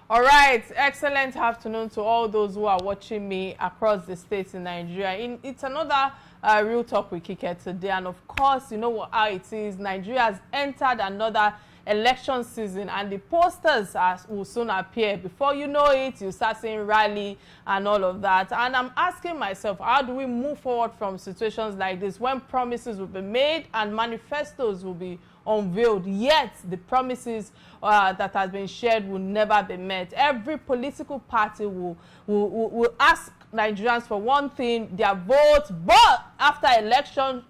All right, excellent afternoon to all those who are watching me across the states in Nigeria. It's another Real Talk with Kike today, and of course, you know how it is. Nigeria has entered another election season, and the posters will soon appear. Before you know it, you start seeing rally and all of that. And I'm asking myself, how do we move forward from situations like this when promises will be made and manifestos will be unveiled, yet the promises that has been shared will never be met? Every political party will ask Nigerians for one thing, their vote, but after election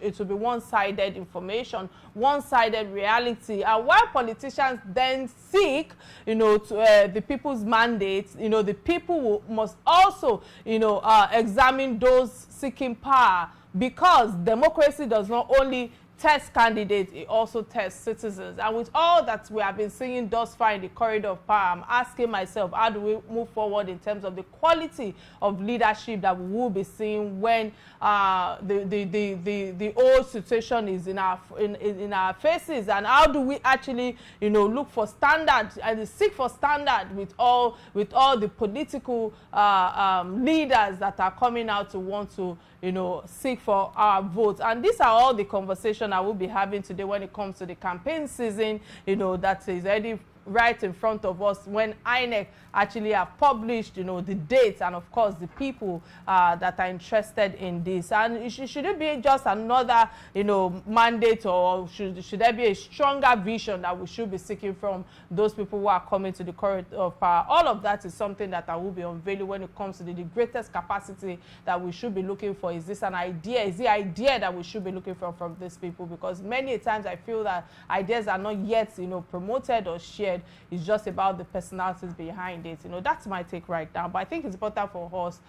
it will be one-sided information, one-sided reality. And while politicians then seek, to the people's mandates, the people must also, examine those seeking power, because democracy does not only test candidates, it also tests citizens. And with all that we have been seeing thus far in the corridor of power, I'm asking myself, how do we move forward in terms of the quality of leadership that we will be seeing when the old situation is in our faces? And how do we actually look for standards and seek for standard with all the political leaders that are coming out to want to seek for our votes? And these are all the conversations I will be having today when it comes to the campaign season, that is already right in front of us, when INEC actually have published, the dates and, of course, the people that are interested in this. And should it be just another, mandate, or should there be a stronger vision that we should be seeking from those people who are coming to the corridor of power? All of that is something that I will be unveiling when it comes to the greatest capacity that we should be looking for. Is this an idea? Is the idea that we should be looking for from these people? Because many times I feel that ideas are not yet, promoted or shared. It's just about the personalities behind it. That's my take right now. But I think it's important for us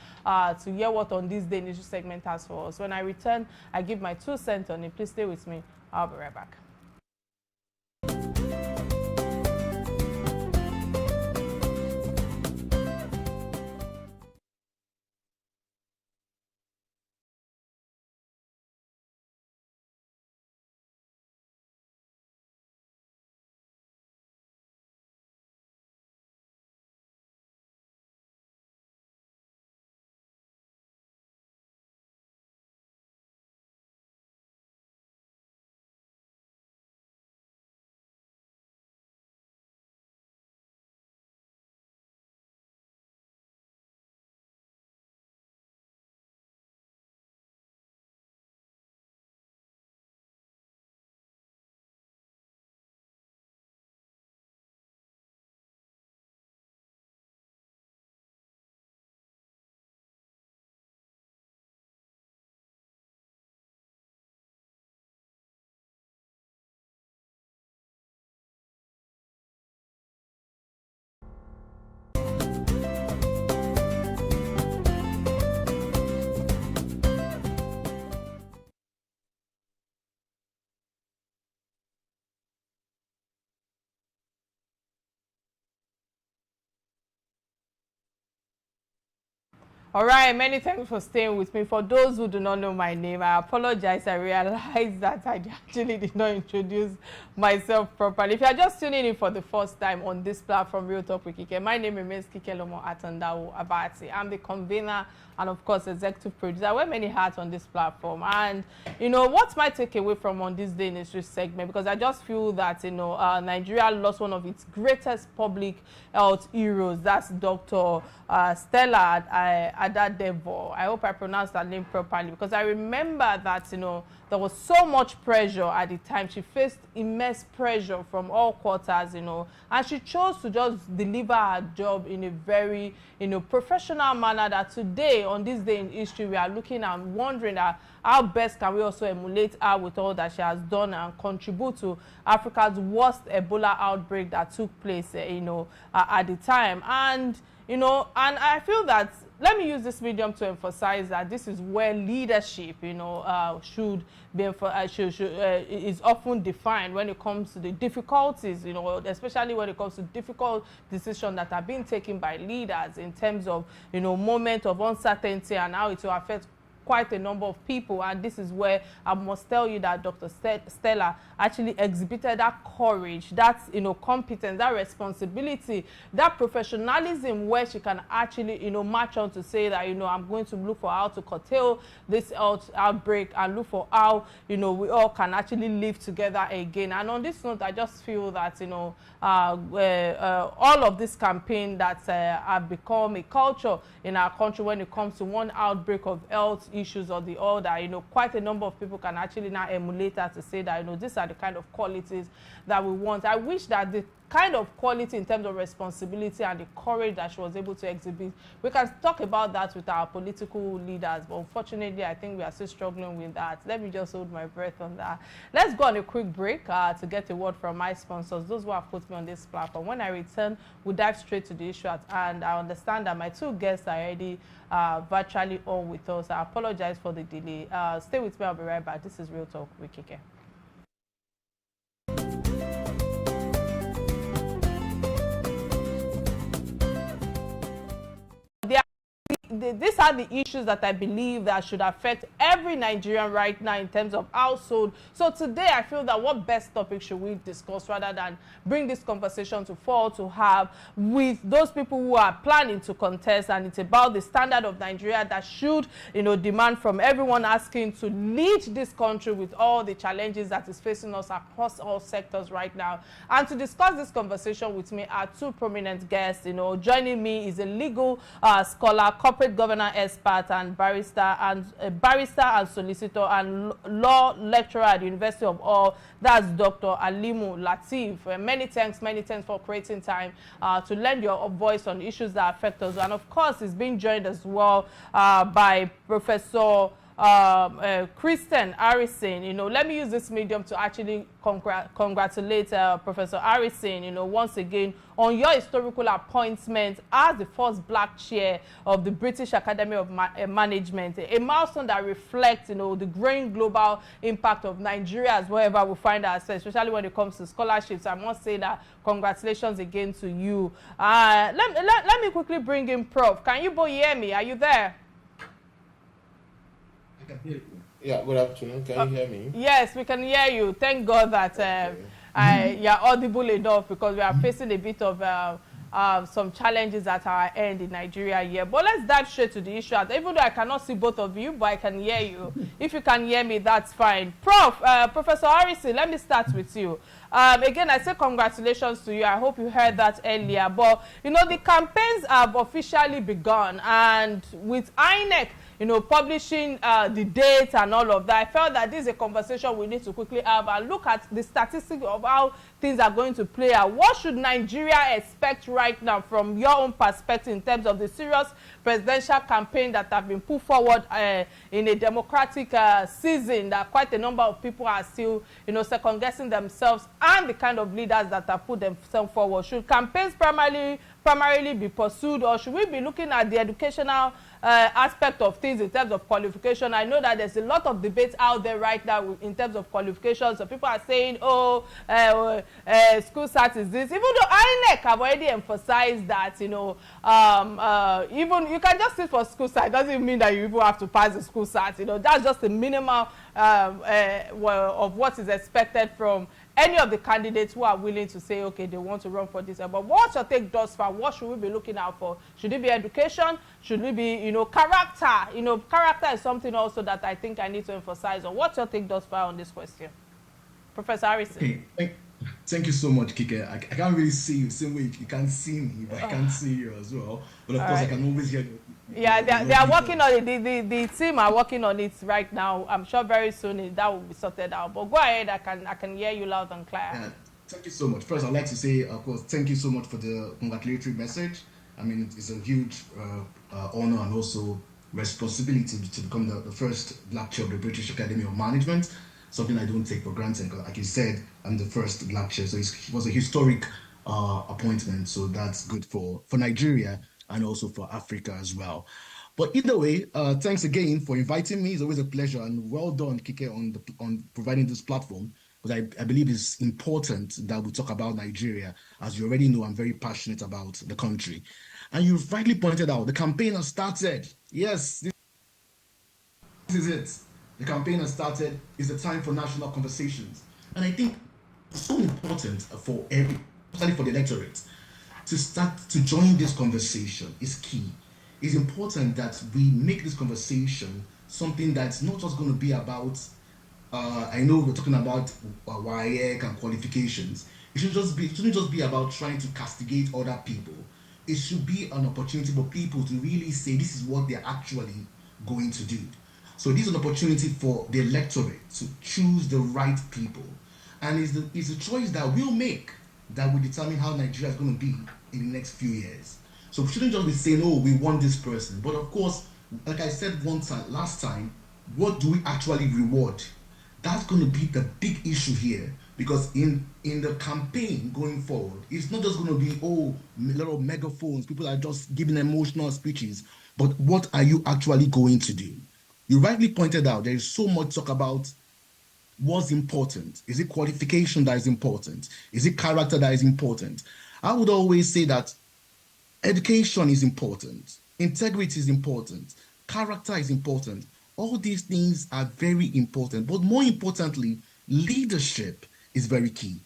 to hear what On This Day initial segment has for us. When I return, I give my 2 cents on it. Please stay with me. I'll be right back. All right, many thanks for staying with me. For those who do not know my name, I apologize. I realized that I actually did not introduce myself properly. If you are just tuning in for the first time on this platform, Real Talk with Kike, my name remains Atanda-Owo. I'm the convener and, of course, executive producer. I wear many hats on this platform. And, what's my takeaway from On This Day in History segment? Because I just feel that, Nigeria lost one of its greatest public health heroes. That's Dr. Stella Atanda-Owo. I hope I pronounced that name properly, because I remember that, there was so much pressure at the time. She faced immense pressure from all quarters, and she chose to just deliver her job in a very, professional manner, that today, on this day in history, we are looking and wondering how best can we also emulate her with all that she has done and contribute to Africa's worst Ebola outbreak that took place, at the time. And, and I feel that, let me use this medium to emphasize that this is where leadership, should be is often defined when it comes to the difficulties, especially when it comes to difficult decisions that are being taken by leaders in terms of, moment of uncertainty and how it will affect quite a number of people, and this is where I must tell you that Dr. Stella actually exhibited that courage, that competence, that responsibility, that professionalism, where she can actually march on to say that I'm going to look for how to curtail this outbreak and look for how we all can actually live together again. And on this note, I just feel that all of this campaign that have become a culture in our country when it comes to one outbreak of health issues or the other, quite a number of people can actually now emulate that to say that these are the kind of qualities that we want. I wish that the kind of quality in terms of responsibility and the courage that she was able to exhibit, we can talk about that with our political leaders, but unfortunately I think we are still struggling with that. Let me just hold my breath on that. Let's go on a quick break to get a word from my sponsors, those who have put me on this platform. When I return, we'll dive straight to the issue and I understand that my two guests are already virtually on with us. I apologize for the delay. Stay with me, I'll be right back. This is Real Talk with Kike. These are the issues that I believe that should affect every Nigerian right now in terms of household. So today I feel that what best topic should we discuss rather than bring this conversation to fall to have with those people who are planning to contest, and it's about the standard of Nigeria that should demand from everyone asking to lead this country with all the challenges that is facing us across all sectors right now. And to discuss this conversation with me are two prominent guests. Joining me is a legal scholar, corporate governance expert, and barrister and solicitor and law lecturer at the University of All. That's Dr. Alimu Lateef. Many thanks for creating time to lend your voice on issues that affect us. And of course, he's being joined as well by Professor Christian Harrison. Let me use this medium to actually congratulate Professor Harrison, once again on your historical appointment as the first black chair of the British Academy of Management, a milestone that reflects, the growing global impact of Nigeria as wherever we find ourselves, especially when it comes to scholarships. I must say that congratulations again to you. Let me quickly bring in Prof. Can you both hear me? Are you there? Yeah, good afternoon. Can you hear me? Yes, we can hear you. Thank God that you're audible enough, because we are facing a bit of some challenges at our end in Nigeria here. But let's dive straight to the issue. Even though I cannot see both of you, but I can hear you. If you can hear me, that's fine. Professor Harrison, let me start with you. Again, I say congratulations to you. I hope you heard that earlier. But, the campaigns have officially begun, and with INEC, publishing the dates and all of that, I felt that this is a conversation we need to quickly have and look at the statistics of how things are going to play out. What should Nigeria expect right now from your own perspective in terms of the serious presidential campaign that have been put forward in a democratic season, that quite a number of people are still, second-guessing themselves and the kind of leaders that have put themselves forward? Should campaigns primarily be pursued, or should we be looking at the educational aspect of things in terms of qualification? I know that there's a lot of debate out there right now in terms of qualifications. So people are saying, school start is this, even though INEC have already emphasized that, even you can just sit for school start, doesn't mean that you even have to pass the school start. That's just the minimal of what is expected from any of the candidates who are willing to say, okay, they want to run for this. But what's your take thus far? What should we be looking out for? Should it be education? Should it be, character? Character is something also that I think I need to emphasize on. What's your take thus far on this question? Professor Harrison. Okay. Thank you so much, Kike. I can't really see you the same way you can't see me, but I can see you as well. But of course, I can always hear you. Yeah, they are working on it. The team are working on it right now. I'm sure very soon that will be sorted out. But go ahead, I can hear you loud and clear. Yeah, thank you so much. First, I'd like to say, of course, thank you so much for the congratulatory message. I mean, it's a huge honor and also responsibility to become the first black chair of the British Academy of Management. Something I don't take for granted, because like you said, I'm the first black chair. So it was a historic appointment. So that's good for Nigeria and also for Africa as well. But either way, thanks again for inviting me. It's always a pleasure, and well done, Kike, on providing this platform, because I believe it's important that we talk about Nigeria. As you already know, I'm very passionate about the country. And you've rightly pointed out, the campaign has started. Yes, is it. The campaign has started. It's the time for national conversations. And I think it's so important for especially for the electorate, to start to join this conversation is key. It's important that we make this conversation something that's not just going to be about. I know we're talking about WAEC and qualifications. It shouldn't just be about trying to castigate other people. It should be an opportunity for people to really say this is what they're actually going to do. So this is an opportunity for the electorate to choose the right people, and it's a choice that we'll make that will determine how Nigeria is going to be in the next few years. So we shouldn't just be saying, "Oh, we want this person," but of course, like I said last time, what do we actually reward? That's going to be the big issue here, because in the campaign going forward, it's not just going to be a lot of megaphones, people are just giving emotional speeches, but what are you actually going to do? You rightly pointed out there is so much talk about what's important. Is it qualification that is important? Is it character that is important? I would always say that education is important, integrity is important, character is important. All these things are very important, but more importantly, leadership is very key.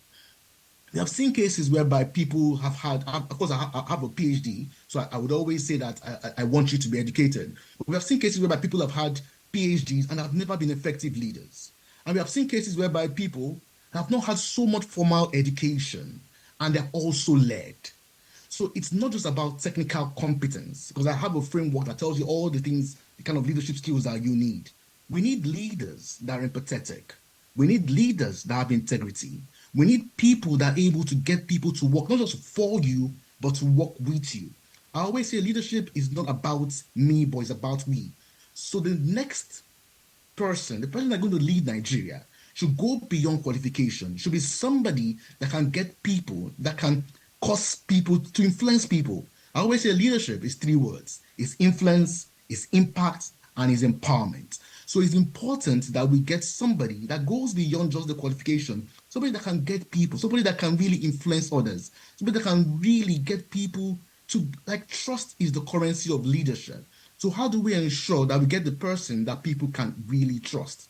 We have seen cases whereby people have had, of course, I have a PhD, so I would always say that I want you to be educated. But we have seen cases whereby people have had PhDs and have never been effective leaders. And we have seen cases whereby people have not had so much formal education and they're also led. So it's not just about technical competence, because I have a framework that tells you all the things, the kind of leadership skills that you need. We need leaders that are empathetic. We need leaders that have integrity. We need people that are able to get people to work, not just for you, but to work with you. I always say leadership is not about me, but it's about me. So the next person, the person that's going to lead Nigeria, should go beyond qualification, should be somebody that can get people, that can cause people, to influence people. I always say leadership is 3 words. It's influence, it's impact, and it's empowerment. So it's important that we get somebody that goes beyond just the qualification, somebody that can get people, somebody that can really influence others, somebody that can really get people to, like, trust is the currency of leadership. So how do we ensure that we get the person that people can really trust?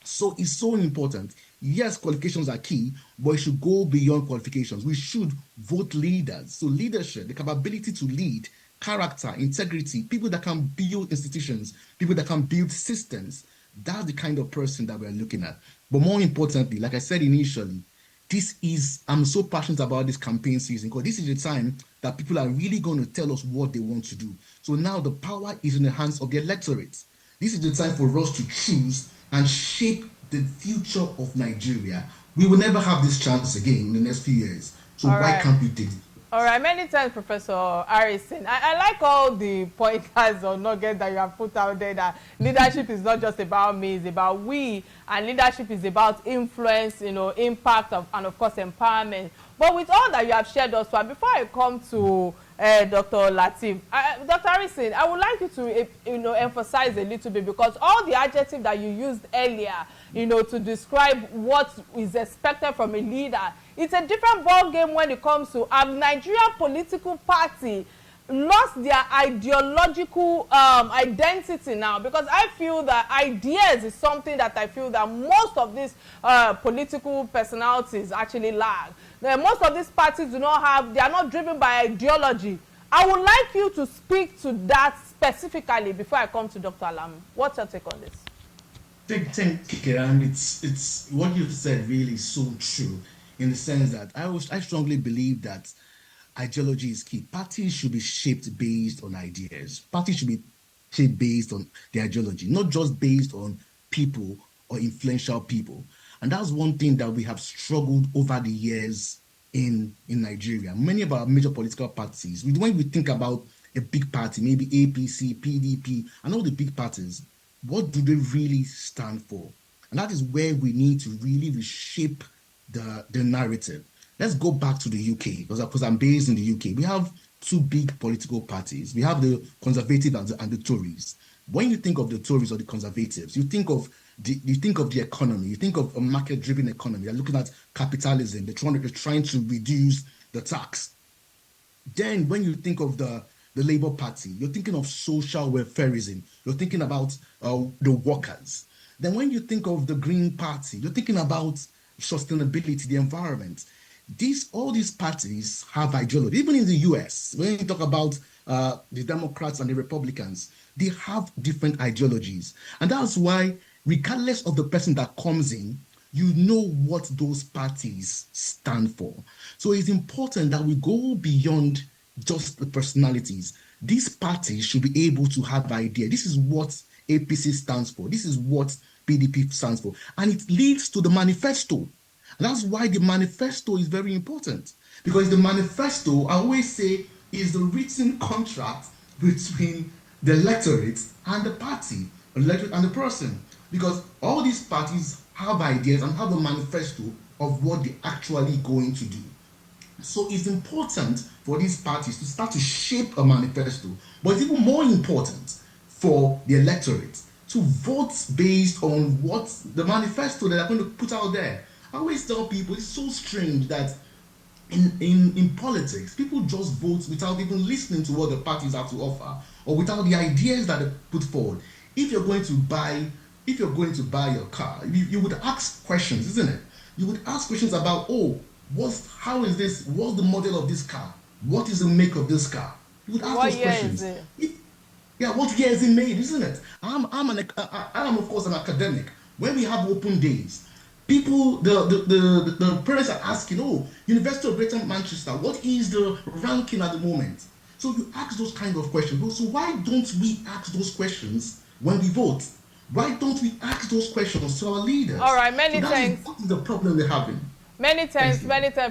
So it's so important. Yes, qualifications are key, but it should go beyond qualifications. We should vote leaders. So leadership, the capability to lead, character, integrity, people that can build institutions, people that can build systems. That's the kind of person that we're looking at. But more importantly, like I said initially, I'm so passionate about this campaign season, because this is the time that people are really going to tell us what they want to do. So now the power is in the hands of the electorate. This is the time for us to choose and shape the future of Nigeria. We will never have this chance again in the next few years. So why can't we take it? All right, many thanks, Professor Harrison. I like all the pointers or nuggets that you have put out there, that leadership is not just about me, it's about we, and leadership is about influence, impact, and of course empowerment. But with all that you have shared thus far, before I come to Dr. Lateef, Dr. Harrison, I would like you to emphasize a little bit, because all the adjectives that you used earlier, to describe what is expected from a leader, it's a different ball game when it comes to Nigerian political party lost their ideological identity now, because I feel that ideas is something that I feel that most of these political personalities actually lack. Most of these parties they are not driven by ideology. I would like you to speak to that specifically before I come to Dr. Alam. What's your take on this? Thank you, and it's what you've said really is so true, in the sense that I strongly believe that ideology is key. Parties should be shaped based on ideas. Parties should be shaped based on the ideology, not just based on people or influential people. And that's one thing that we have struggled over the years in Nigeria. Many of our major political parties, when we think about a big party, maybe APC, PDP, and all the big parties, what do they really stand for? And that is where we need to really reshape the narrative. Let's go back to the UK, because I'm based in the UK. We have 2 big political parties. We have the Conservative and the Tories. When you think of the Tories or the Conservatives, you think of the economy. You think of a market-driven economy. They're looking at capitalism. They're trying to reduce the tax. Then when you think of the the Labour Party, you're thinking of social welfareism, you're thinking about the workers. Then when you think of the Green Party, you're thinking about sustainability, the environment. All these parties have ideology. Even in the US, when you talk about the Democrats and the Republicans, they have different ideologies. And that's why, regardless of the person that comes in, you know what those parties stand for. So it's important that we go beyond just the personalities. These parties should be able to have idea. This is what APC stands for. This is what PDP stands for. And it leads to the manifesto. And that's why the manifesto is very important. Because the manifesto, I always say, is the written contract between the electorate and the party, the electorate and the person. Because all these parties have ideas and have a manifesto of what they're actually going to do. So it's important for these parties to start to shape a manifesto, but it's even more important for the electorate to vote based on what the manifesto that they're going to put out there. I always tell people it's so strange that in politics, people just vote without even listening to what the parties have to offer or without the ideas that they put forward. If you're going to buy your car, you would ask questions, isn't it? You would ask questions about, how is this? What's the model of this car? What is the make of this car? You would ask those questions. What year is it made, isn't it? I'm of course an academic. When we have open days, people, the parents are asking, University of Greater Manchester, what is the ranking at the moment? So you ask those kind of questions. So why don't we ask those questions when we vote? Why don't we ask those questions to our leaders? All right, many thanks. What is the problem we're having? Many times,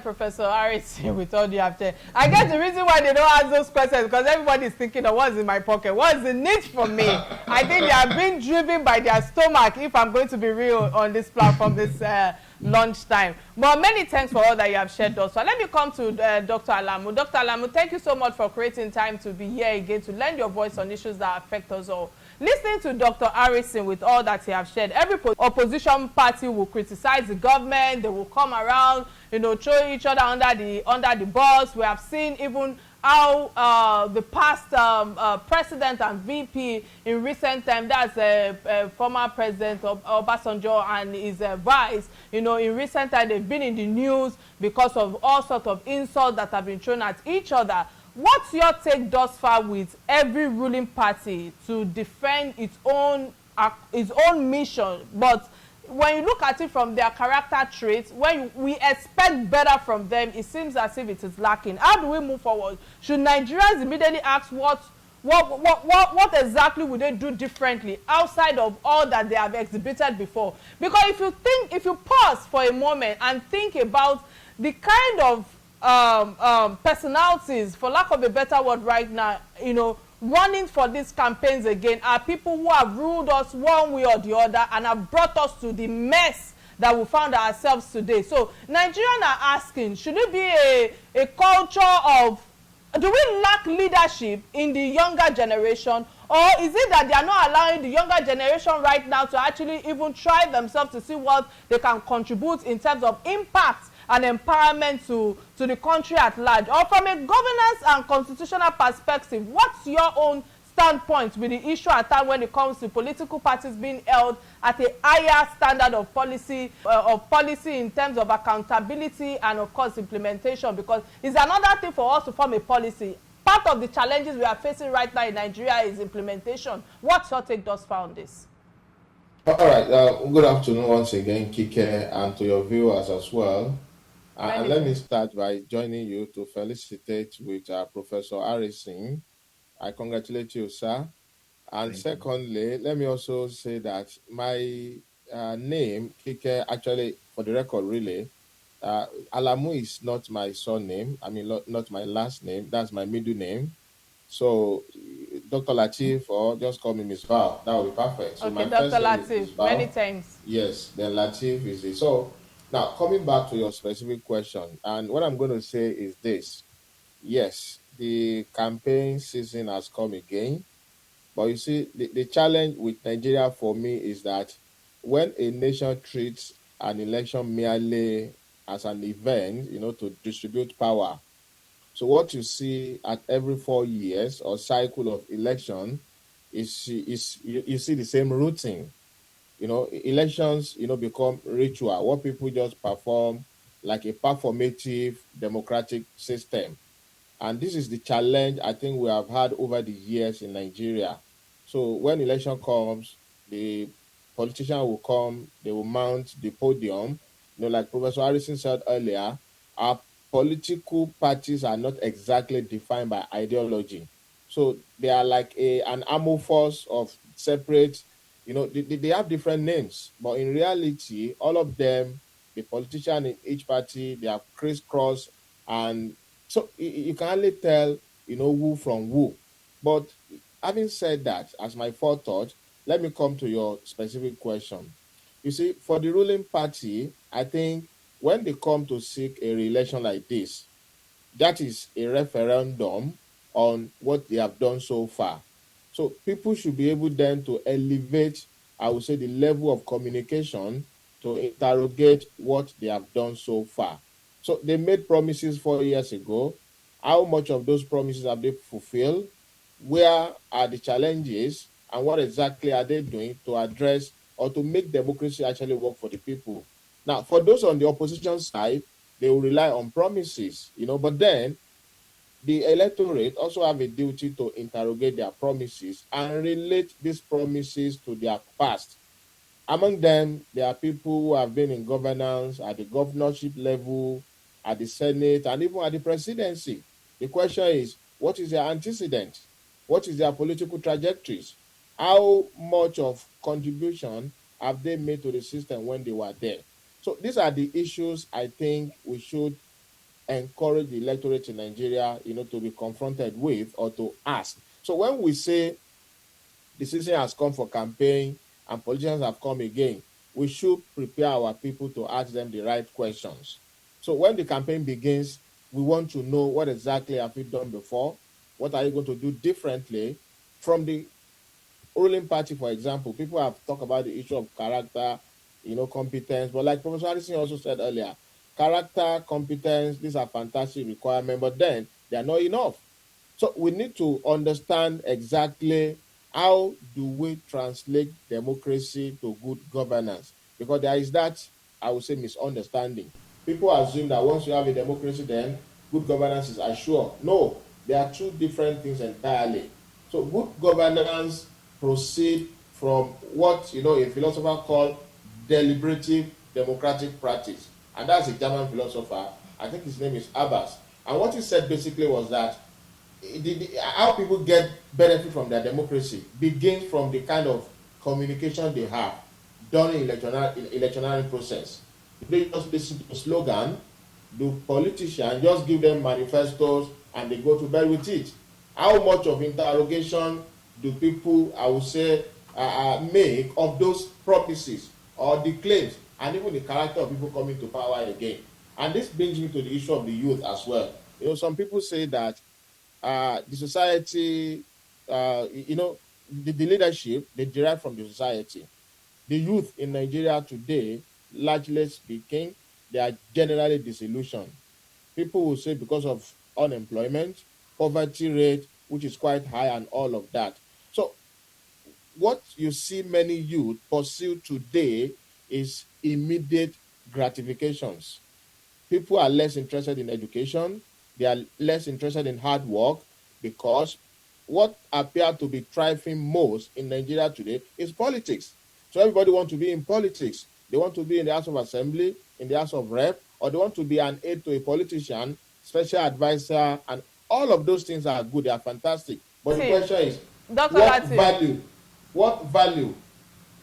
Professor Harrison, with all you have said. I guess the reason why they don't ask those questions because everybody's thinking of what's in my pocket, what's the need for me. I think they are being driven by their stomach, if I'm going to be real on this platform this lunchtime. But many thanks for all that you have shared also. Let me come to Dr. Alamu. Dr. Alamu, thank you so much for creating time to be here again to lend your voice on issues that affect us all. Listening to Dr. Harrison with all that he has shared, every opposition party will criticize the government. They will come around, throw each other under the bus. We have seen even how the past president and VP in recent time, that's former president of Obasanjo and his vice, in recent time they've been in the news because of all sorts of insults that have been thrown at each other. What's your take thus far with every ruling party to defend its own mission? But when you look at it from their character traits, when we expect better from them, it seems as if it is lacking. How do we move forward? Should Nigerians immediately ask what exactly would they do differently outside of all that they have exhibited before? Because if you pause for a moment and think about the kind of personalities, for lack of a better word right now, running for these campaigns again are people who have ruled us one way or the other and have brought us to the mess that we found ourselves today. So Nigerians are asking, should it be a culture of, do we lack leadership in the younger generation, or is it that they are not allowing the younger generation right now to actually even try themselves to see what they can contribute in terms of impact and empowerment to the country at large? Or from a governance and constitutional perspective, what's your own standpoint with the issue at hand when it comes to political parties being held at a higher standard of policy in terms of accountability and of course implementation? Because it's another thing for us to form a policy. Part of the challenges we are facing right now in Nigeria is implementation. What's your take thus far on this? All right. Good afternoon once again, Kike, and to your viewers as well. And let me start by joining you to felicitate with Professor Harrison. I congratulate you, sir. And secondly, let me also say that my name, Kike, actually, for the record, really, Alamu is not my surname. I mean, not my last name. That's my middle name. So, Dr. Latif, or just call me Miss Val. That would be perfect. So okay, Dr. Latif, many thanks. Yes, then Latif is it. So, now, coming back to your specific question, and what I'm going to say is this. Yes, the campaign season has come again. But you see, the challenge with Nigeria for me is that when a nation treats an election merely as an event, to distribute power So what you see at every 4 years or cycle of election is you see the same routine. Elections, become ritual, what people just perform like a performative democratic system. And this is the challenge I think we have had over the years in Nigeria. So when election comes, the politician will come, they will mount the podium. Like Professor Harrison said earlier, our political parties are not exactly defined by ideology. So they are like an amorphous of separate, they have different names, but in reality, all of them, the politician in each party, they are crisscross, and so you can only tell, who from who. But having said that, as my forethought, let me come to your specific question. You see, for the ruling party, I think when they come to seek a re-election like this, that is a referendum on what they have done so far. So people should be able then to elevate, I would say, the level of communication to interrogate what they have done so far. So they made promises 4 years ago. How much of those promises have they fulfilled? Where are the challenges? And what exactly are they doing to address or to make democracy actually work for the people? Now, for those on the opposition side, they will rely on promises, but then the electorate also have a duty to interrogate their promises and relate these promises to their past. Among them, there are people who have been in governance at the governorship level, at the Senate, and even at the presidency. The question is, what is their antecedent? What is their political trajectories? How much of contribution have they made to the system when they were there? So these are the issues I think we should encourage the electorate in Nigeria, to be confronted with or to ask. So when we say the season has come for campaign and politicians have come again, we should prepare our people to ask them the right questions. So when the campaign begins, we want to know what exactly have you done before? What are you going to do differently? From the ruling party, for example, people have talked about the issue of character, competence. But like Professor Harrison also said earlier, character, competence, these are fantastic requirements, but then they are not enough. So we need to understand exactly how do we translate democracy to good governance, because there is that, I would say, misunderstanding. People assume that once you have a democracy, then good governance is assured. No, there are two different things entirely. So good governance proceed from what a philosopher called deliberative democratic practice, and that's a German philosopher. I think his name is Abbas. And what he said basically was that how people get benefit from their democracy begins from the kind of communication they have during electionary process. They just listen to slogan, do politicians just give them manifestos and they go to bed with it? How much of interrogation do people, I would say, make of those promises or the claims, and even the character of people coming to power again? And this brings me to the issue of the youth as well. Some people say that the society, the leadership, they derive from the society. The youth in Nigeria today, largely speaking, they are generally disillusioned. People will say because of unemployment, poverty rate, which is quite high, and all of that. So what you see many youth pursue today is immediate gratifications. People are less interested in education. They are less interested in hard work, because what appear to be thriving most in Nigeria today is politics. So everybody wants to be in politics. They want to be in the House of Assembly, in the House of Rep, or they want to be an aide to a politician, special advisor, and all of those things are good. They are fantastic. But the question is, Dr. what Latif. value? What value?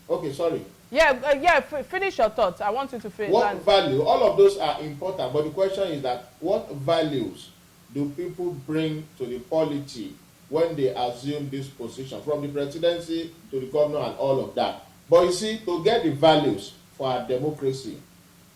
Okay, sorry. Yeah, finish your thoughts. I want you to finish. What value? All of those are important, but the question is that what values do people bring to the polity when they assume this position, from the presidency to the governor and all of that? But you see, to get the values for our democracy,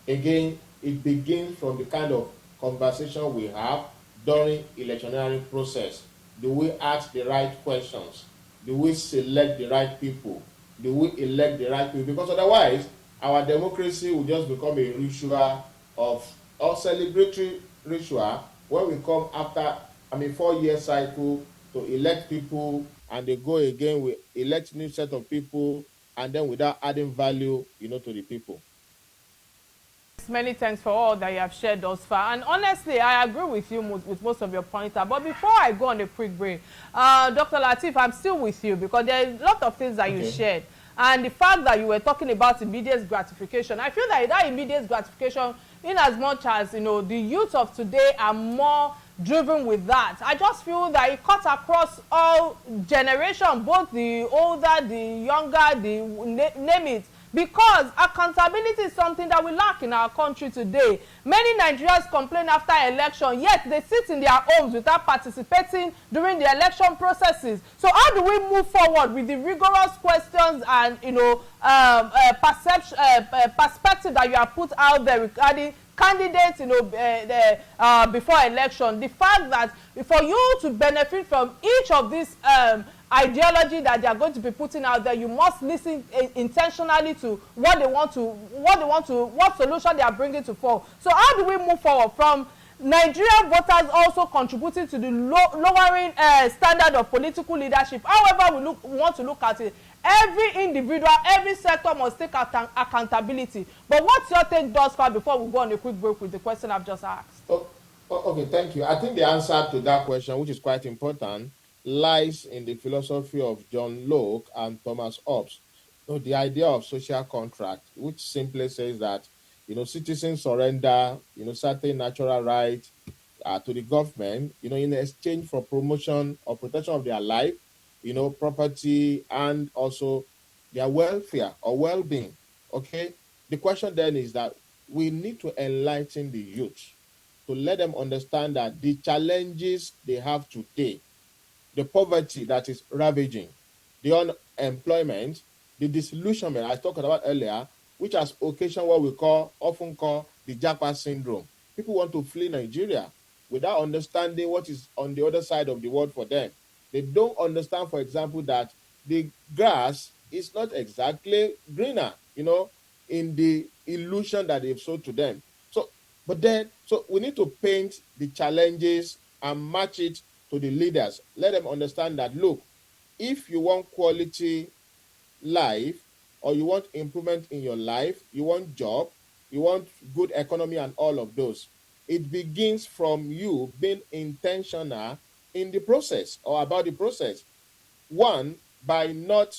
again, it begins from the kind of conversation we have during electionary process. Do we ask the right questions? Do we select the right people? Do we elect the right people? Because otherwise, our democracy will just become a ritual of or celebratory ritual when we come after, 4-year cycle to elect people, and they go again, we elect new set of people, and then without adding value, to the people. Many thanks for all that you have shared thus far. And honestly, I agree with you with most of your points. But before I go on a quick break, Dr. Lateef, I'm still with you because there are a lot of things that you shared. And the fact that you were talking about immediate gratification, I feel that immediate gratification, in as much as, the youth of today are more driven with that, I just feel that it cuts across all generations, both the older, the younger, name it. Because accountability is something that we lack in our country today. Many Nigerians complain after election, yet they sit in their homes without participating during the election processes. So how do we move forward with the rigorous questions and perspective that you have put out there regarding candidates, before election? The fact that for you to benefit from each of these ideology that they are going to be putting out there, you must listen intentionally to what solution they are bringing to fore. So how do we move forward from Nigerian voters also contributing to the lowering standard of political leadership? However we want to look at it, every individual, every sector must take accountability. But what's your take thus far before we go on a quick break with the question I've just asked? Okay, thank you. I think the answer to that question, which is quite important, lies in the philosophy of John Locke and Thomas Hobbes. The idea of social contract, which simply says that, citizens surrender, certain natural rights to the government, in exchange for promotion or protection of their life, property, and also their welfare or well-being. Okay. The question then is that we need to enlighten the youth to let them understand that the challenges they have today, the poverty that is ravaging, the unemployment, the disillusionment I talked about earlier, which has occasioned what we often call the Japa syndrome. People want to flee Nigeria without understanding what is on the other side of the world for them. They don't understand, for example, that the grass is not exactly greener, in the illusion that they've sold to them. So we need to paint the challenges and match it to the leaders. Let them understand that, look, if you want quality life, or you want improvement in your life, you want job, you want good economy and all of those, it begins from you being intentional in the process or about the process. One, by not,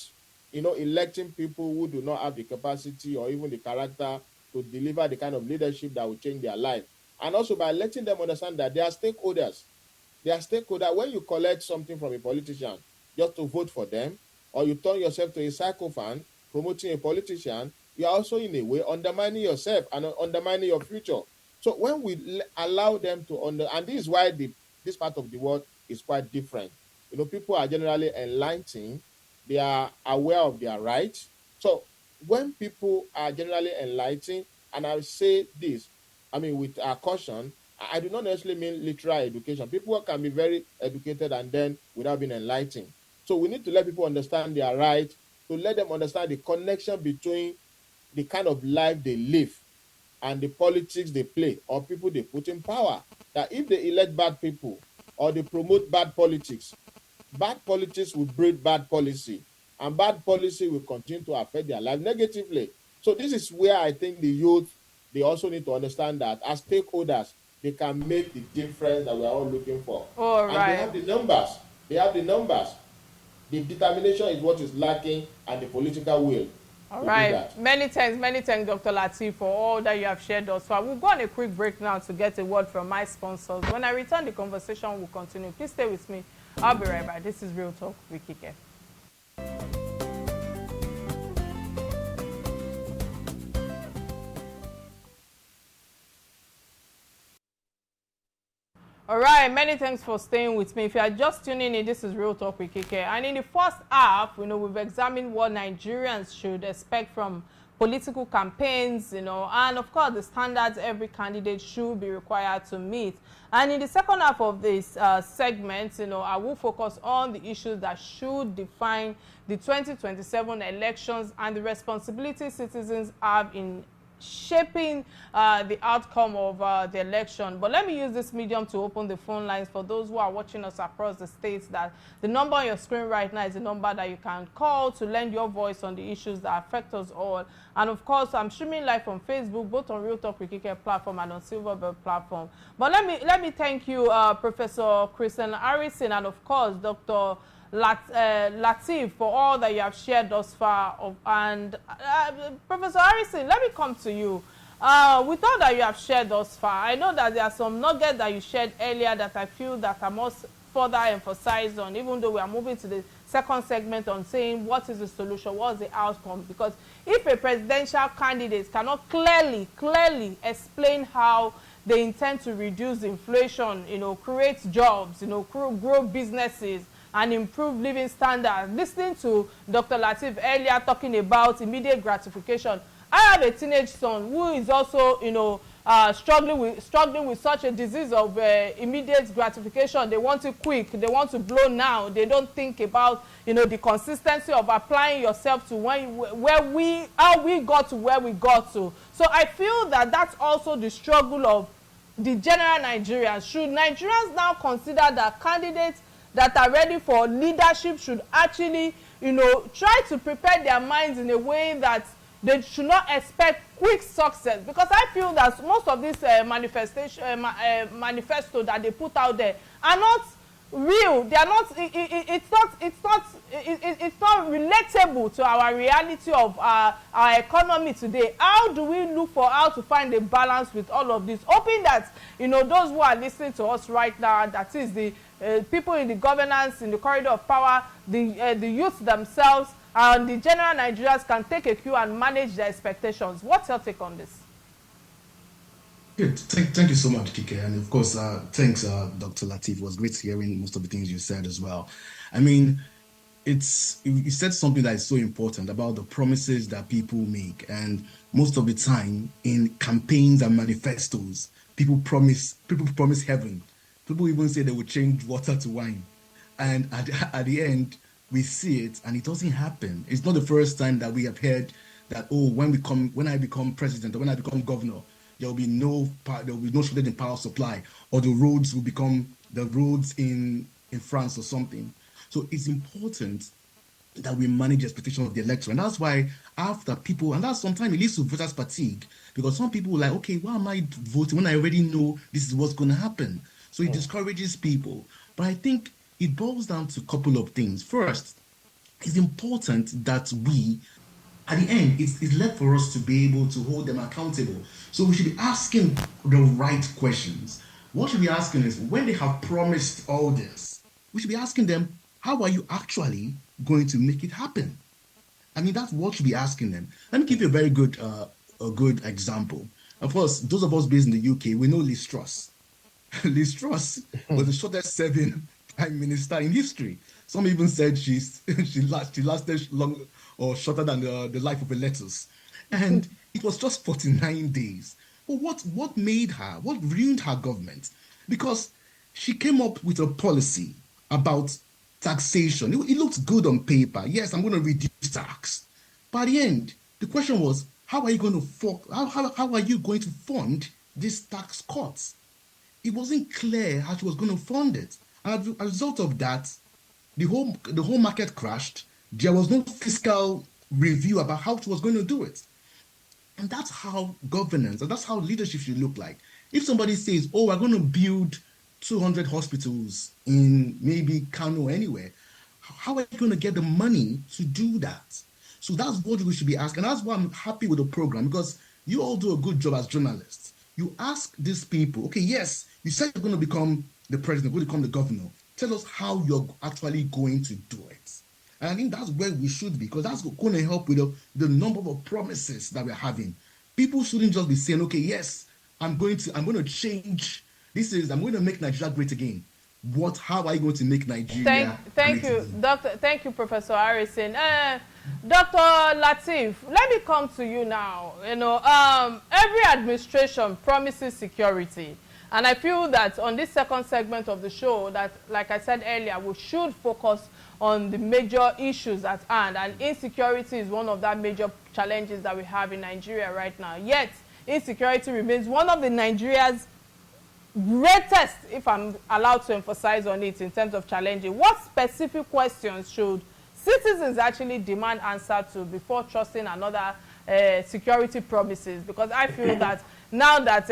electing people who do not have the capacity or even the character to deliver the kind of leadership that will change their life. And also by letting them understand that they are stakeholders. They are stakeholders. When you collect something from a politician just to vote for them, or you turn yourself to a sycophant promoting a politician, you are also in a way undermining yourself and undermining your future. So when we allow them to and this is why this part of the world is quite different. People are generally enlightened. They are aware of their rights. So when people are generally enlightened, and I say this, with caution, I do not necessarily mean literal education. People can be very educated and then without being enlightened. So we need to let people understand their rights, to let them understand the connection between the kind of life they live and the politics they play or people they put in power. That if they elect bad people or they promote bad politics will breed bad policy, and bad policy will continue to affect their life negatively. So this is where I think the youth, they also need to understand that as stakeholders, they can make the difference that we are all looking for. All and right. They have the numbers. The determination is what is lacking, and the political will. All right. Many thanks, Dr. Lateef, for all that you have shared thus far. We'll go on a quick break now to get a word from my sponsors. When I return, the conversation will continue. Please stay with me. I'll be right back. This is Real Talk with Kike. All right, many thanks for staying with me. If you are just tuning in, this is Real Talk with Kike. And in the first half, we've examined what Nigerians should expect from political campaigns, and of course the standards every candidate should be required to meet. And in the second half of this segment, I will focus on the issues that should define the 2027 elections and the responsibilities citizens have in shaping the outcome of the election. But let me use this medium to open the phone lines for those who are watching us across the states. That the number on your screen right now is the number that you can call to lend your voice on the issues that affect us all. And of course, I'm streaming live on Facebook, both on Real Talk Wikike platform and on Silverbell platform. But let me thank you, Professor Christian Harrison, and of course, Dr. Lateef, for all that you have shared thus far. Professor Harrison, let me come to you. With all that you have shared thus far, I know that there are some nuggets that you shared earlier that I feel that I must further emphasize on, even though we are moving to the second segment on saying what is the solution, what is the outcome. Because if a presidential candidate cannot clearly explain how they intend to reduce inflation, create jobs, grow businesses, and improve living standards. Listening to Dr. Lateef earlier talking about immediate gratification, I have a teenage son who is also, struggling with such a disease of immediate gratification. They want it quick. They want to blow now. They don't think about, the consistency of applying yourself to how we got to where we got to. So I feel that that's also the struggle of the general Nigerians. Should Nigerians now consider that candidates that are ready for leadership should actually, try to prepare their minds in a way that they should not expect quick success? Because I feel that most of these manifesto that they put out there are not real. They are not. It's not relatable to our reality of our economy today. How do we look for how to find a balance with all of this? Hoping that those who are listening to us right now, that is the people in the governance, in the corridor of power, the youth themselves, and the general Nigerians can take a cue and manage their expectations. What's your take on this? Good. Thank you so much, Kike. And of course, thanks, Dr. Lateef. It was great hearing most of the things you said as well. I mean, you said something that is so important about the promises that people make. And most of the time in campaigns and manifestos, people promise heaven. People even say they will change water to wine. And at the end, we see it and it doesn't happen. It's not the first time that we have heard that, when I become president or when I become governor, there will be no shortage in power supply, or the roads will become the roads in France or something. So it's important that we manage expectations of the electorate. And that's why after people, and that sometimes it leads to voters fatigue, because some people are like, okay, why am I voting when I already know this is what's going to happen? So it discourages people. But I think it boils down to a couple of things. First, it's important that we, at the end, it's left for us to be able to hold them accountable. So we should be asking the right questions. What should we be asking is, when they have promised all this, we should be asking them, how are you actually going to make it happen? I mean, that's what we should be asking them. Let me give you a very good example. Of course, those of us based in the UK, we know Liz Truss. Liz Truss was the shortest serving prime minister in history. Some even said she lasted long or shorter than the life of a lettuce. And it was just 49 days. But what ruined her government? Because she came up with a policy about taxation. It looked good on paper. Yes, I'm going to reduce tax. But at the end, the question was, how are you going to fund these tax cuts? It wasn't clear how she was going to fund it. And as a result of that, the whole market crashed. There was no fiscal review about how she was going to do it. And that's how governance, and that's how leadership should look like. If somebody says, we're going to build 200 hospitals in maybe Kano or anywhere, how are you going to get the money to do that? So that's what we should be asking. And that's why I'm happy with the program, because you all do a good job as journalists. You ask these people, okay, yes, you said you're going to become the president, going to become the governor. Tell us how you're actually going to do it. And I think that's where we should be, because that's going to help with the number of promises that we're having. People shouldn't just be saying, okay, yes, I'm going to change. I'm going to make Nigeria great again. How are you going to make Nigeria thank you, again? Doctor. Thank you, Professor Harrison. Dr. Lateef, let me come to you now. Every administration promises security. And I feel that on this second segment of the show, that, like I said earlier, we should focus on the major issues at hand. And insecurity is one of that major challenges that we have in Nigeria right now. Yet, insecurity remains one of the Nigeria's greatest, if I'm allowed to emphasize on it, in terms of challenging. What specific questions should citizens actually demand answer to before trusting another security promises? Because I feel that now that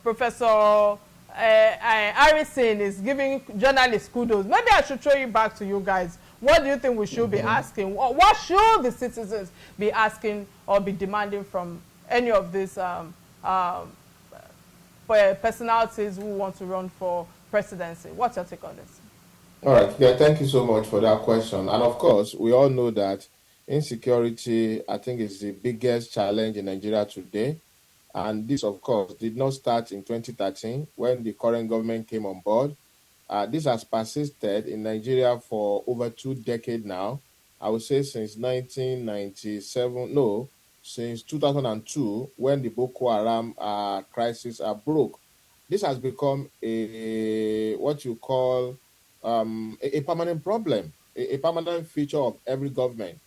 Professor Harrison is giving journalists kudos, maybe I should throw it back to you guys. What do you think we should be asking? What should the citizens be asking or be demanding from any of these personalities who want to run for presidency? What's your take on this? All right. Yeah, thank you so much for that question. And of course, we all know that insecurity, I think, is the biggest challenge in Nigeria today. And this, of course, did not start in 2013 when the current government came on board. This has persisted in Nigeria for over 2 decades now. I would say since 1997, no, since 2002, when the Boko Haram crisis broke. This has become what you call a permanent problem, a permanent feature of every government.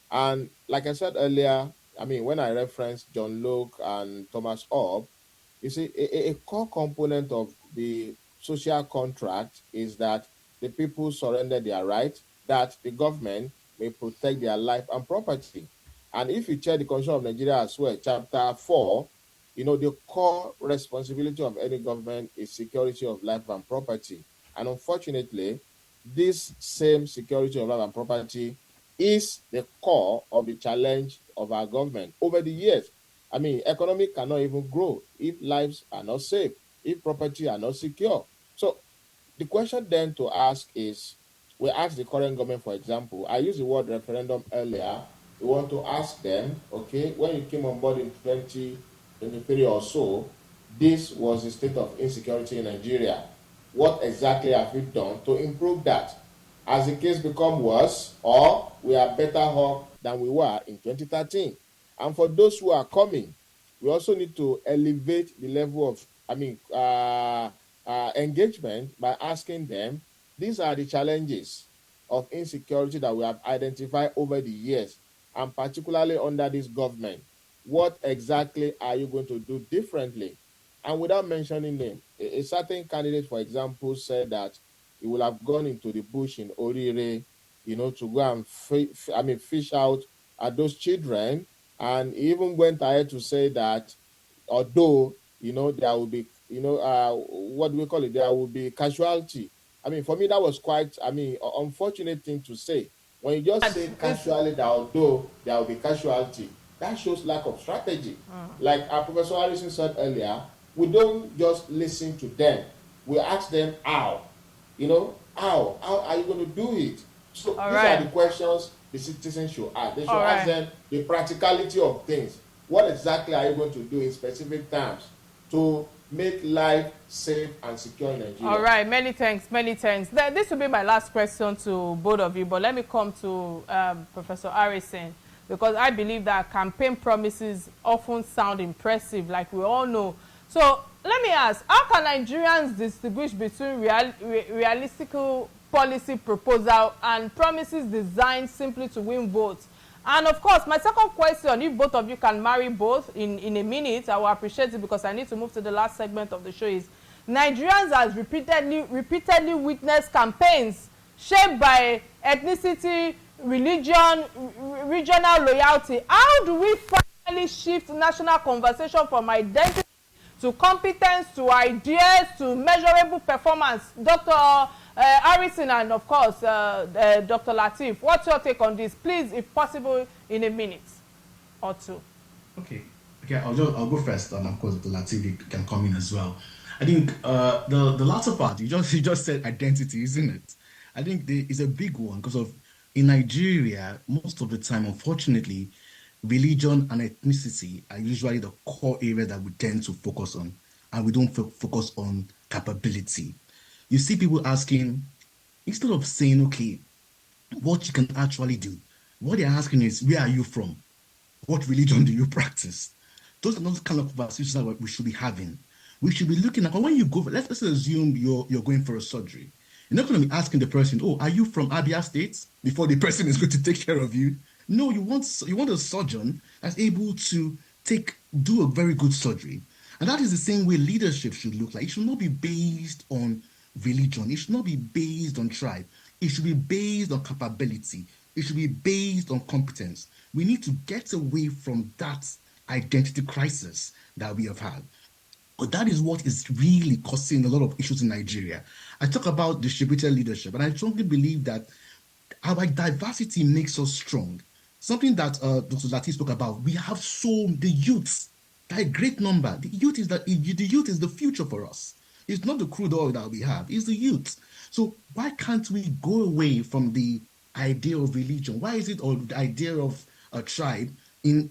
And like I said earlier, I mean, when I referenced John Locke and Thomas Hobbes, you see, a core component of the social contract is that the people surrender their right, that the government may protect their life and property. And if you check the Constitution of Nigeria as well, Chapter 4, you know, the core responsibility of any government is security of life and property. And unfortunately, this same security of life and property is the core of the challenge of our government over the years. I mean, economy cannot even grow if lives are not safe, if property are not secure. So the question then to ask is, we ask the current government, for example, I used the word referendum earlier. We want to ask them, okay, when you came on board in 2023 or so, this was the state of insecurity in Nigeria. What exactly have you done to improve that? Has the case become worse, or we are better off than we were in 2013? And for those who are coming, we also need to elevate the level of, engagement by asking them, these are the challenges of insecurity that we have identified over the years, and particularly under this government. What exactly are you going to do differently? And without mentioning name, a certain candidate, for example, said that he will have gone into the bush in Orire, you know, to go and fish out those children. And he even went ahead to say that although, you know, there will be, you know, what do we call it? There will be casualty. I mean, for me, that was quite, unfortunate thing to say. When you just say casually that although there will be casualty, that shows lack of strategy. Like Professor Harrison said earlier, we don't just listen to them. We ask them how. You know, how are you going to do it? So these are the questions the citizens should ask. They should ask them the practicality of things. What exactly are you going to do in specific terms to make life safe and secure in Nigeria? All right, many thanks, many thanks. This will be my last question to both of you, but let me come to Professor Harrison, because I believe that campaign promises often sound impressive, like we all know. So let me ask, how can Nigerians distinguish between realistic policy proposal and promises designed simply to win votes? And of course, my second question, if both of you can marry both in a minute, I will appreciate it, because I need to move to the last segment of the show, is Nigerians has repeatedly witnessed campaigns shaped by ethnicity, religion, regional loyalty. How do we finally shift national conversation from identity to competence, to ideas, to measurable performance? Dr. Harrison and, of course, Dr. Lateef, what's your take on this? Please, if possible, in a minute or two. Okay, I'll go first, and of course, Dr. Lateef can come in as well. I think the latter part, you just said identity, isn't it? I think it's a big one, because in Nigeria, most of the time, unfortunately, religion and ethnicity are usually the core area that we tend to focus on, and we don't focus on capability. You see people asking, instead of saying, okay, what you can actually do, what they're asking is, where are you from? What religion do you practice? Those are not the kind of conversations that we should be having. we should be looking at when you go. Let's assume you're going for a surgery. You're not going to be asking the person, "Oh, are you from Abia State?" before the person is going to take care of you. No, you want a surgeon that's able to do a very good surgery. And that is the same way leadership should look like. It should not be based on religion. It should not be based on tribe. It should be based on capability. It should be based on competence. We need to get away from that identity crisis that we have had. But that is what is really causing a lot of issues in Nigeria. I talk about distributed leadership, and I strongly believe that our diversity makes us strong. Something that Dr. Latif spoke about, we have the youth, that a great number. The youth is the future for us. It's not the crude oil that we have, it's the youth. So why can't we go away from the idea of religion? Why is it or the idea of a tribe and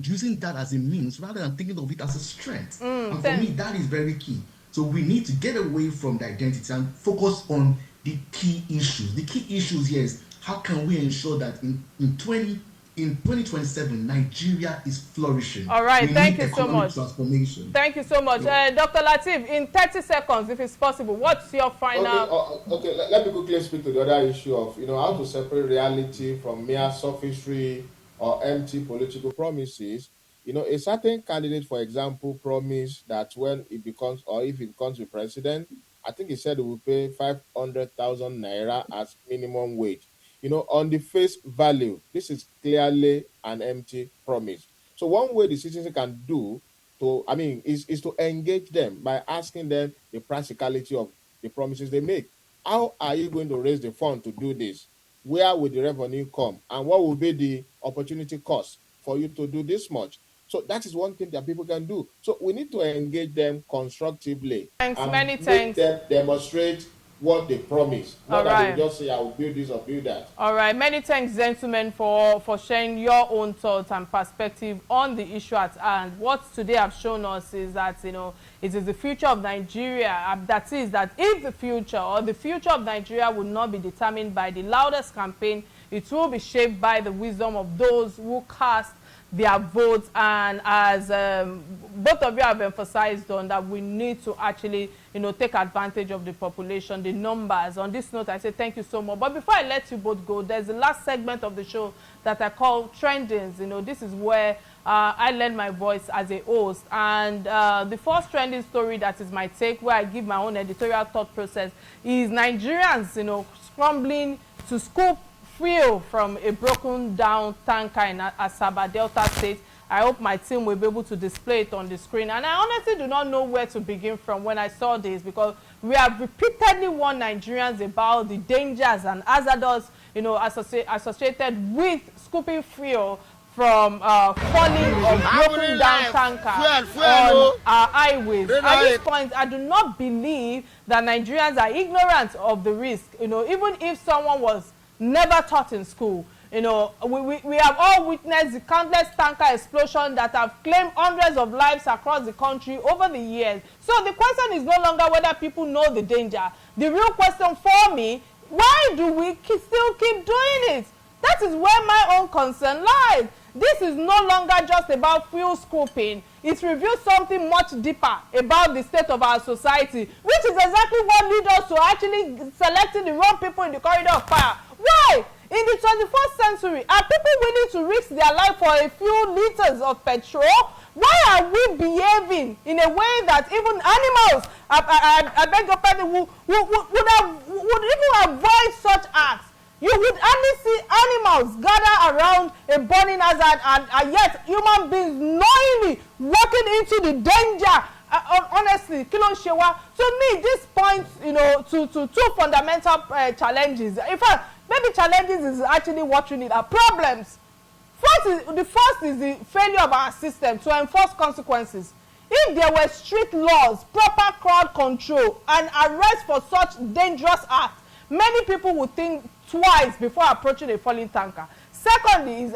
using that as a means rather than thinking of it as a strength? And for me, that is very key. So we need to get away from the identity and focus on the key issues. The key issues here is how can we ensure that in 2027, Nigeria is flourishing. All right, thank you so much. Transformation. Thank you so much. Dr. Latif, in 30 seconds, if it's possible, what's your final... Okay, let me quickly speak to the other issue of, how to separate reality from mere sophistry or empty political promises. A certain candidate, for example, promised that when he becomes, or if he becomes the president, I think he said he will pay 500,000 naira as minimum wage. On the face value, this is clearly an empty promise. So one way the citizen can do is to engage them by asking them the practicality of the promises they make. How are you going to raise the fund to do this? Where will the revenue come? And what will be the opportunity cost for you to do this much? So that is one thing that people can do. So we need to engage them constructively. Thanks, and many make thanks. them demonstrate what they promise. Not right. that they just say, I will build this or build that. All right. Many thanks, gentlemen, for sharing your own thoughts and perspective on the issue at hand. What today have shown us is that, it is the future of Nigeria. That is that if the future of Nigeria will not be determined by the loudest campaign, it will be shaped by the wisdom of those who cast their votes. And as both of you have emphasized on, that we need to actually take advantage of the population, the numbers. On this note, I say thank you so much. But before I let you both go, there's the last segment of the show that I call Trendings. This is where I lend my voice as a host. And the first trending story that is my take, where I give my own editorial thought process, is Nigerians scrambling to scoop fuel from a broken down tanker in Asaba, Delta State. I hope my team will be able to display it on the screen. And I honestly do not know where to begin from when I saw this, because we have repeatedly warned Nigerians about the dangers and hazards, associated with scooping fuel from falling or broken down tanker on our highways. At this point, I do not believe that Nigerians are ignorant of the risk. Even if someone was never taught in school, we have all witnessed the countless tanker explosions that have claimed hundreds of lives across the country over the years. So the question is no longer whether people know the danger. The real question for me, why do we still keep doing it? That is where my own concern lies. This is no longer just about fuel scooping. It reveals something much deeper about the state of our society, which is exactly what leads us to actually selecting the wrong people in the corridor of fire. Why? In the 21st century, are people willing to risk their life for a few liters of petrol? Why are we behaving in a way that even animals, I beg your pardon, would even avoid such acts? You would only see animals gather around a burning hazard, and yet human beings knowingly walking into the danger. Honestly, to me, this points, to two fundamental challenges. In fact, maybe challenges is actually what we need are problems. The first is the failure of our system to enforce consequences. If there were strict laws, proper crowd control, and arrest for such dangerous acts, many people would think twice before approaching a falling tanker. Secondly,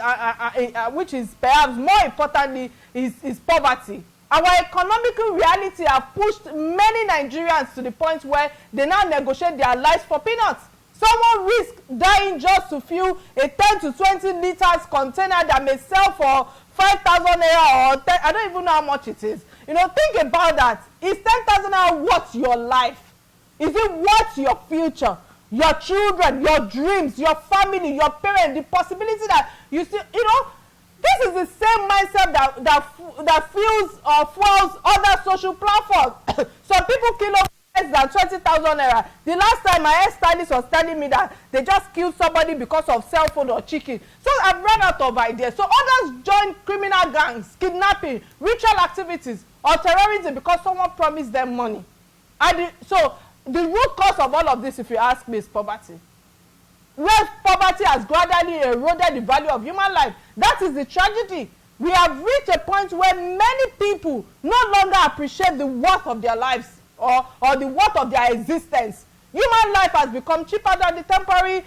which is perhaps more importantly, is poverty. Our economical reality have pushed many Nigerians to the point where they now negotiate their lives for peanuts. Someone risks dying just to fuel a 10 to 20 liters container that may sell for 5,000 naira or 10, I don't even know how much it is. think about that. Is 10,000 naira worth your life? Is it worth your future, your children, your dreams, your family, your parents, the possibility that you still, this is the same mindset that fuels other social platforms. Some people kill over less than 20,000 naira. The last time my hairstylist was telling me that they just killed somebody because of cell phone or chicken. So I've run out of ideas. So others join criminal gangs, kidnapping, ritual activities, or terrorism because someone promised them money. So the root cause of all of this, if you ask me, is poverty. Where poverty has gradually eroded the value of human life, that is the tragedy. We have reached a point where many people no longer appreciate the worth of their lives or the worth of their existence. Human life has become cheaper than the temporary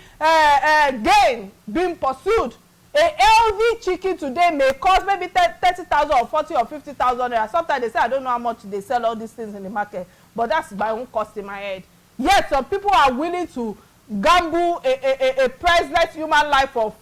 gain being pursued. A healthy chicken today may cost maybe 30,000 or 40 or 50,000 naira. Sometimes they say, I don't know how much they sell all these things in the market, but that's my own cost in my head. Yet some people are willing to gamble a priceless human life for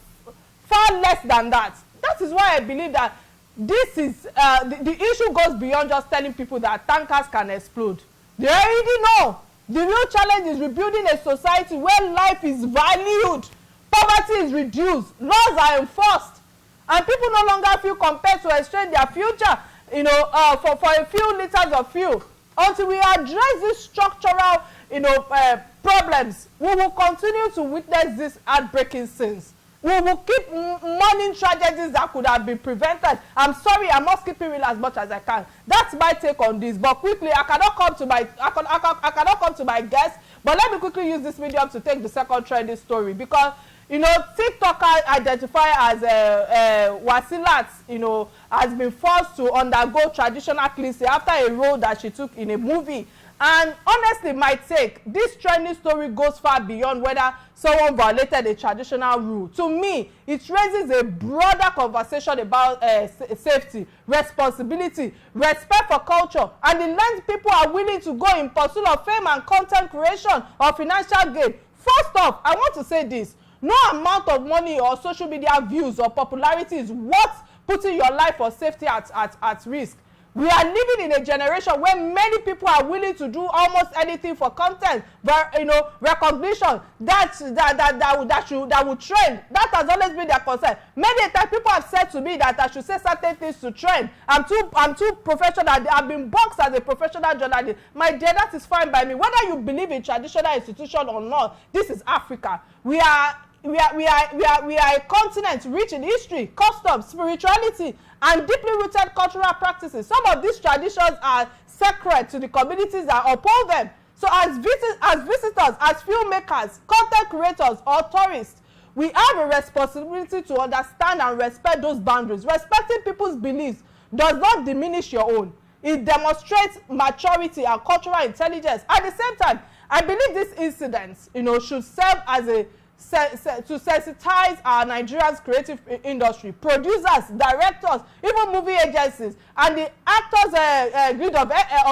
far less than that. That is why I believe that this is the issue goes beyond just telling people that tankers can explode. They already know. The real challenge is rebuilding a society where life is valued, poverty is reduced, laws are enforced, and people no longer feel compelled to exchange their future, for a few liters of fuel. Until we address these structural, problems, we will continue to witness these heartbreaking sins. We will keep mourning tragedies that could have been prevented. I'm sorry, I must keep it real as much as I can. That's my take on this. But quickly, I cannot come to my guests. But let me quickly use this medium to take the second trending story, because TikToker identified as Wasilat, has been forced to undergo traditional cleansing after a role that she took in a movie. And honestly, my take, this trending story goes far beyond whether someone violated a traditional rule. To me, it raises a broader conversation about safety, responsibility, respect for culture, and the length people are willing to go in pursuit of fame and content creation or financial gain. First off, I want to say this. No amount of money or social media views or popularity is worth putting your life or safety at risk. We are living in a generation where many people are willing to do almost anything for content, but recognition that will trend. That has always been their concern. Many times people have said to me that I should say certain things to trend. I'm too professional. I've been boxed as a professional journalist. My dear, that is fine by me. Whether you believe in traditional institution or not, this is Africa. We are a continent rich in history, customs, spirituality, and deeply rooted cultural practices. Some of these traditions are sacred to the communities that uphold them. So as visitors, as filmmakers, content creators, or tourists, we have a responsibility to understand and respect those boundaries. Respecting people's beliefs does not diminish your own. It demonstrates maturity and cultural intelligence. At the same time, I believe these incidents, should serve as to sensitize our Nigeria's creative industry, producers, directors, even movie agencies, and the actors grid of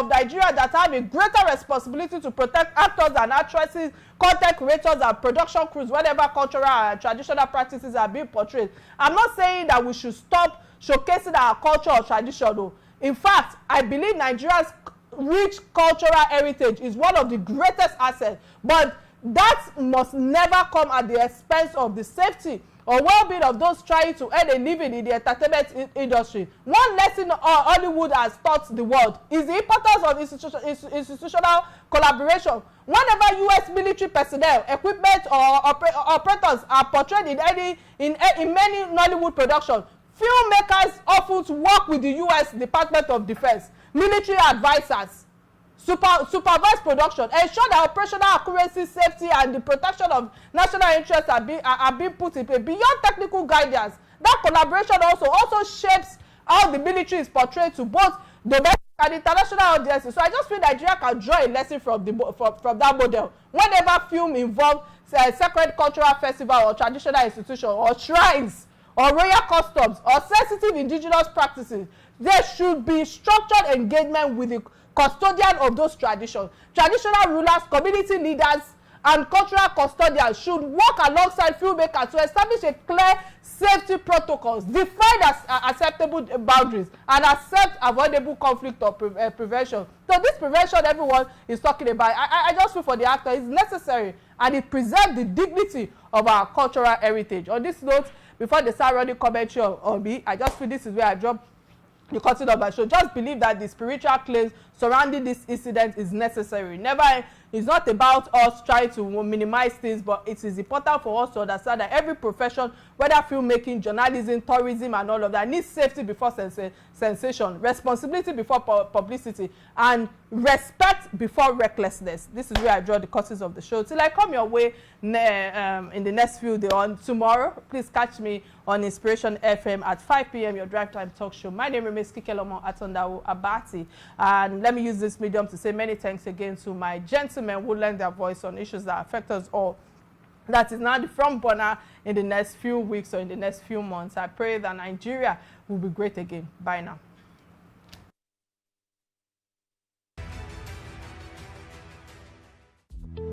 Nigeria that have a greater responsibility to protect actors and actresses, content creators, and production crews whenever cultural and traditional practices are being portrayed. I'm not saying that we should stop showcasing our culture or tradition, though. In fact, I believe Nigeria's rich cultural heritage is one of the greatest assets, but that must never come at the expense of the safety or well-being of those trying to earn a living in the entertainment industry. One lesson Hollywood has taught the world is the importance of institutional collaboration. Whenever U.S. military personnel, equipment, or operators are portrayed in many Nollywood productions, filmmakers often work with the U.S. Department of Defense, military advisors, supervise production, ensure that operational accuracy, safety, and the protection of national interests are being put in place. Beyond technical guidance, that collaboration also shapes how the military is portrayed to both domestic and international audiences. So I just feel Nigeria can draw a lesson from that model. Whenever film involves sacred cultural festival or traditional institution or shrines or royal customs or sensitive indigenous practices, there should be structured engagement with the custodian of those traditions, traditional rulers, community leaders, and cultural custodians should work alongside filmmakers to establish a clear safety protocols, define acceptable boundaries, and accept avoidable conflict or prevention. So this prevention everyone is talking about, I just feel for the actor is necessary, and it preserves the dignity of our cultural heritage. On this note, before they start running commentary on me, I just feel this is where I drop the content of my show. Just believe that the spiritual claims surrounding this incident is necessary. It's not about us trying to minimize things, but it is important for us to understand that every profession, whether filmmaking, journalism, tourism, and all of that, needs safety before sensation, responsibility before publicity, and respect before recklessness. This is where I draw the curtains of the show. Till I come your way in the next few days on tomorrow, please catch me on Inspiration FM at 5 p.m. your drive time talk show. My name remains Kikelomo Atanda-Owo Abati, and let me use this medium to say many thanks again to my gentlemen who lend their voice on issues that affect us all. That is now the front burner in the next few weeks or in the next few months. I pray that Nigeria will be great again. Bye now.